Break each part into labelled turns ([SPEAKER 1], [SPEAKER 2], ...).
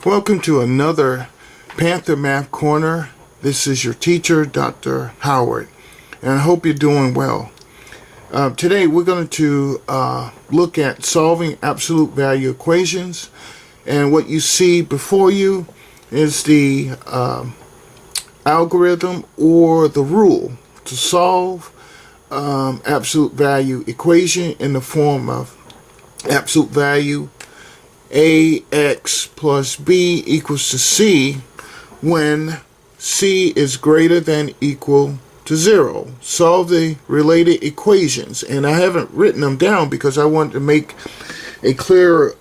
[SPEAKER 1] Welcome to another Panther Math Corner. This is your teacher, Dr. Howard, and I hope you're doing well. Today we're going to look at solving absolute value equations, and what you see before you is the algorithm or the rule to solve absolute value equation in the form of absolute value ax plus b equals to c when c is greater than equal to 0. Solve the related equations, and I haven't written them down because I want to make a clear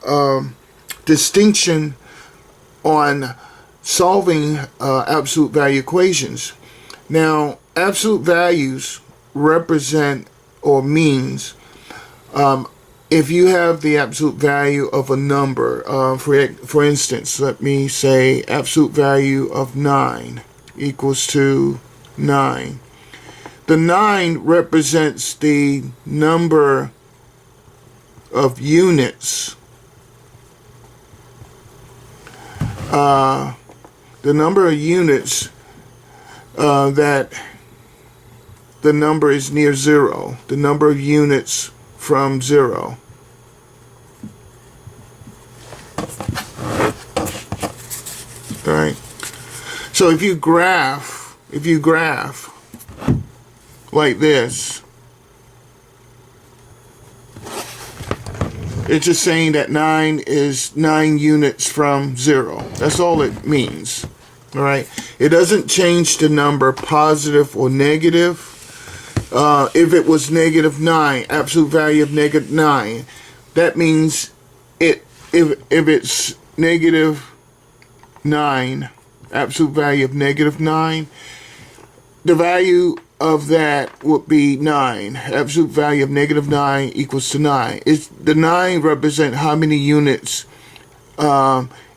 [SPEAKER 1] distinction on solving absolute value equations. Now, absolute values represent or means if you have the absolute value of a number, for instance, let me say absolute value of 9 equals to 9. The 9 represents the number of units. The number of units that the number is near 0. The number of units from 0. Alright. So if you graph like this, it's just saying that 9 is 9 units from 0. That's all it means. Alright. It doesn't change the number positive or negative. If it was negative 9, absolute value of negative 9, that means if it's negative 9, absolute value of negative 9, the value of that would be 9. Absolute value of negative 9 equals to 9. The 9 represent how many units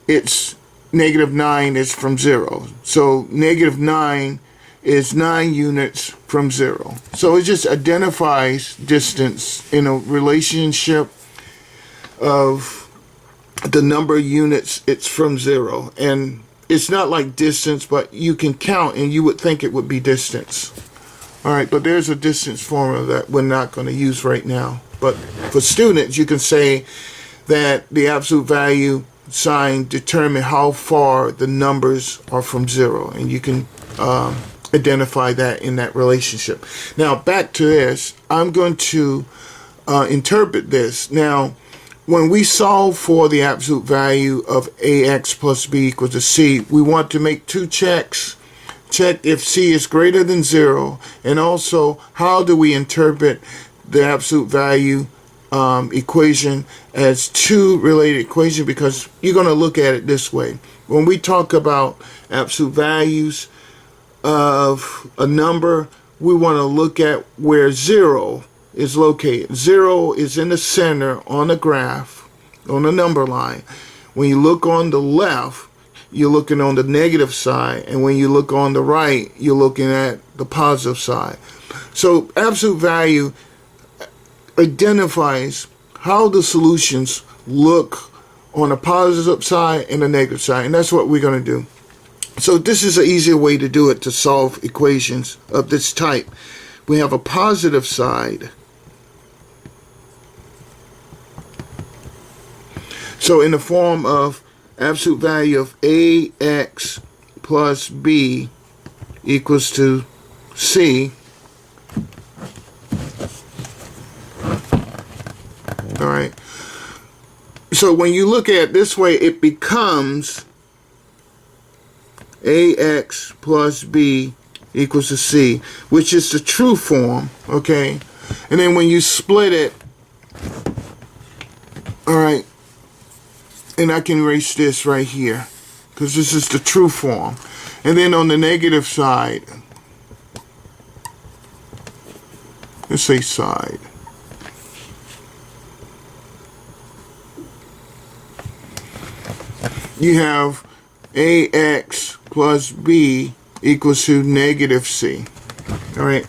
[SPEAKER 1] it's negative 9 is from 0. So negative 9 is 9 units from 0. So it just identifies distance in a relationship of the number of units it's from 0. And it's not like distance, but you can count and you would think it would be distance. Alright, but there's a distance formula that we're not going to use right now. But for students, you can say that the absolute value sign determine how far the numbers are from 0. And you can identify that in that relationship. Now, back to this. I'm going to interpret this. Now, when we solve for the absolute value of ax plus b equals to c, we want to make two checks. Check if c is greater than 0, and also how do we interpret the absolute value equation as two related equations, because you're going to look at it this way. When we talk about absolute values of a number, we want to look at where 0 is located. 0 is in the center on the graph, on the number line. When you look on the left, you're looking on the negative side, and when you look on the right, you're looking at the positive side. So absolute value identifies how the solutions look on the positive side and the negative side, and that's what we're going to do. So this is an easier way to do it, to solve equations of this type. We have a positive side. So in the form of absolute value of ax plus b equals to c. Alright. So when you look at it this way, it becomes ax plus b equals to c, which is the true form, okay? And then when you split it, alright, and I can erase this right here, because this is the true form. And then on the negative side, let's say side, you have ax plus b equals to negative c. Alright.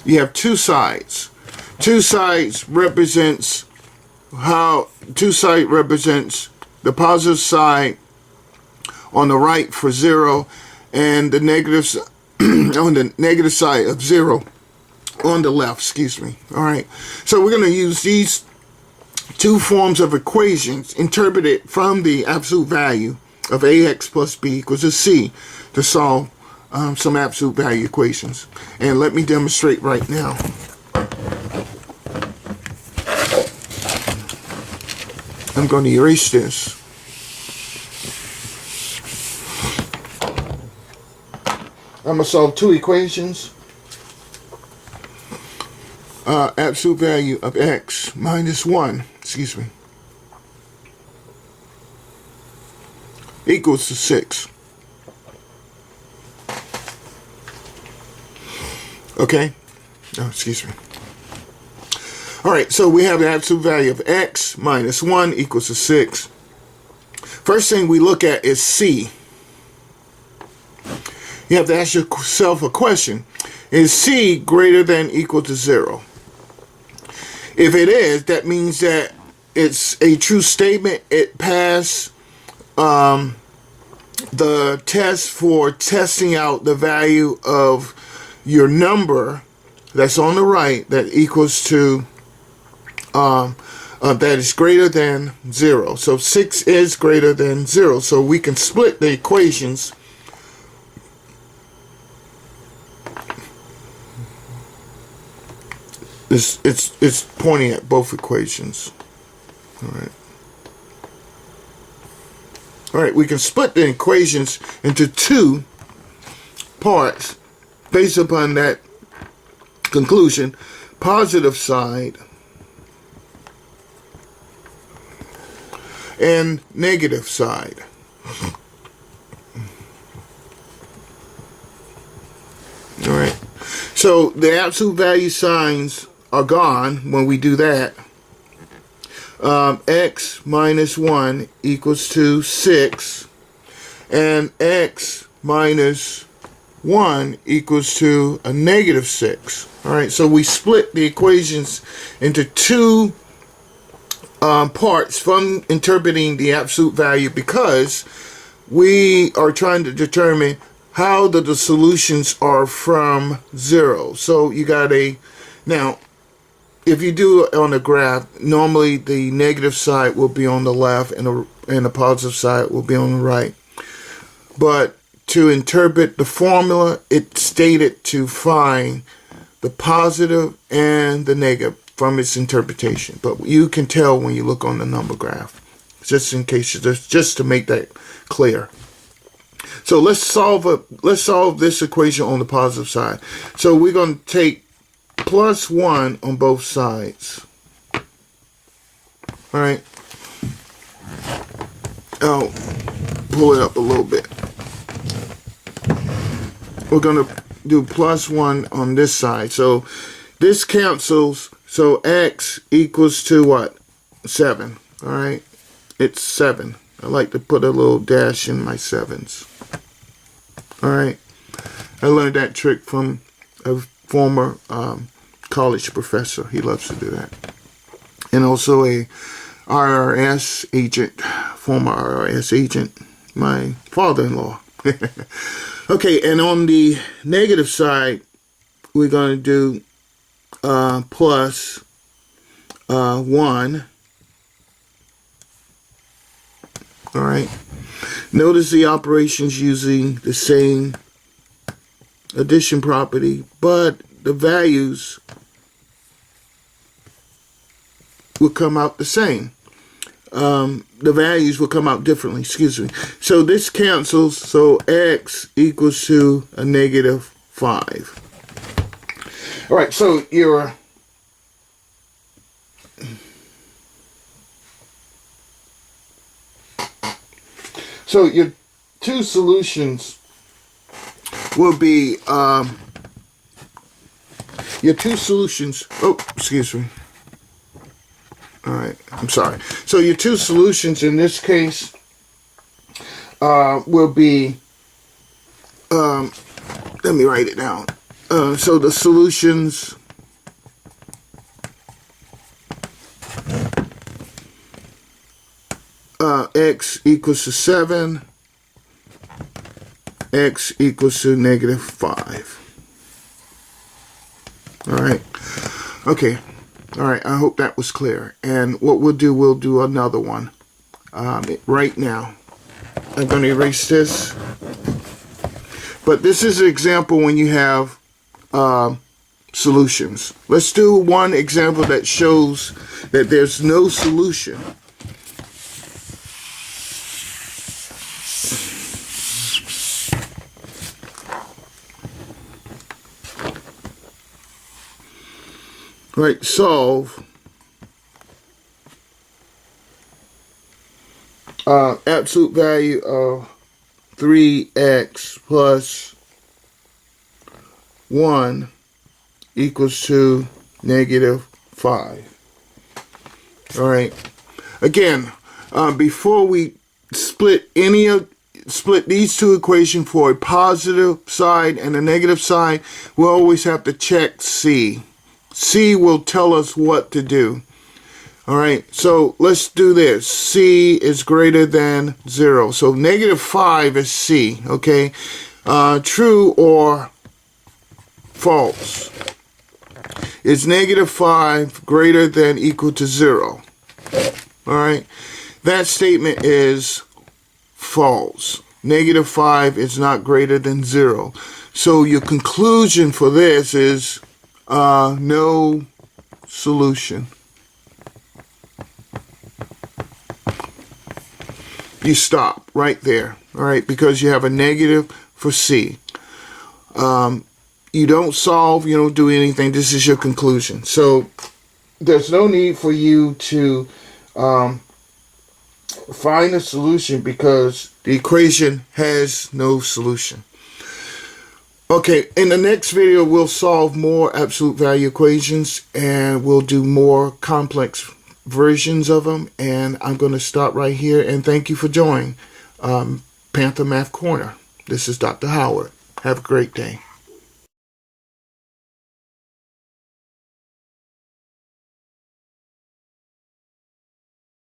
[SPEAKER 1] You have two sides. Two sides represents how two-side represents the positive side on the right for 0 and the negative on the negative side of 0 on the left, excuse me. All right, so we're going to use these two forms of equations interpreted from the absolute value of ax plus b equals to c to solve some absolute value equations. And let me demonstrate right now. I'm going to erase this. I'm going to solve two equations. Absolute value of x minus 1, excuse me, equals to 6. Okay? Oh, excuse me. All right, so we have the absolute value of x minus 1 equals to 6. First thing we look at is c. You have to ask yourself a question. Is c greater than or equal to 0? If it is, that means that it's a true statement. It passed the test for testing out the value of your number that's on the right that equals to that is greater than 0. So 6 is greater than 0. So we can split the equations. It's pointing at both equations. All right, we can split the equations into two parts based upon that conclusion. Positive side and negative side. All right, so the absolute value signs are gone when we do that. X minus 1 equals to 6, and x minus 1 equals to a negative 6. All right, so we split the equations into two parts from interpreting the absolute value because we are trying to determine how the solutions are from 0. So you got now if you do it on a graph, normally the negative side will be on the left and the positive side will be on the right. But to interpret the formula, it's stated to find the positive and the negative from its interpretation. But you can tell when you look on the number graph, just in case, just to make that clear. So let's solve this equation on the positive side. So we're going to take plus 1 on both sides. All right. I'll pull it up a little bit. We're going to do plus 1 on this side. So this cancels. So x equals to what? 7. All right. It's 7. I like to put a little dash in my 7s. All right. I learned that trick from a former college professor. He loves to do that. And also a IRS agent, former IRS agent, my father-in-law. Okay, and on the negative side, we're going to do plus 1. All right. Notice the operations using the same addition property, but the values will come out the same. The values will come out differently, excuse me. So this cancels, so x equals to a negative 5. All right, so your two solutions will be oh, excuse me. All right, I'm sorry. So your two solutions in this case will be, let me write it down. So the solutions x equals to 7, x equals to negative 5. All right. Okay. All right. I hope that was clear. And what we'll do another one right now. I'm going to erase this. But this is an example when you have solutions. Let's do one example that shows that there's no solution. Right, solve absolute value of 3x plus 1 equals to negative 5. All right. Again, before we split these two equations for a positive side and a negative side, we'll always have to check C. C will tell us what to do. All right, so let's do this. C is greater than 0. So negative 5 is C, okay? True or false? Is negative 5 greater than equal to 0? All right, that statement is false. Negative 5 is not greater than 0. So your conclusion for this is no solution. You stop right there, all right, because you have a negative for C. You don't solve, you don't do anything. This is your conclusion. So there's no need for you to find a solution because the equation has no solution. Okay, in the next video, we'll solve more absolute value equations and we'll do more complex versions of them. And I'm going to stop right here and thank you for joining Panther Math Corner. This is Dr. Howard. Have a great day.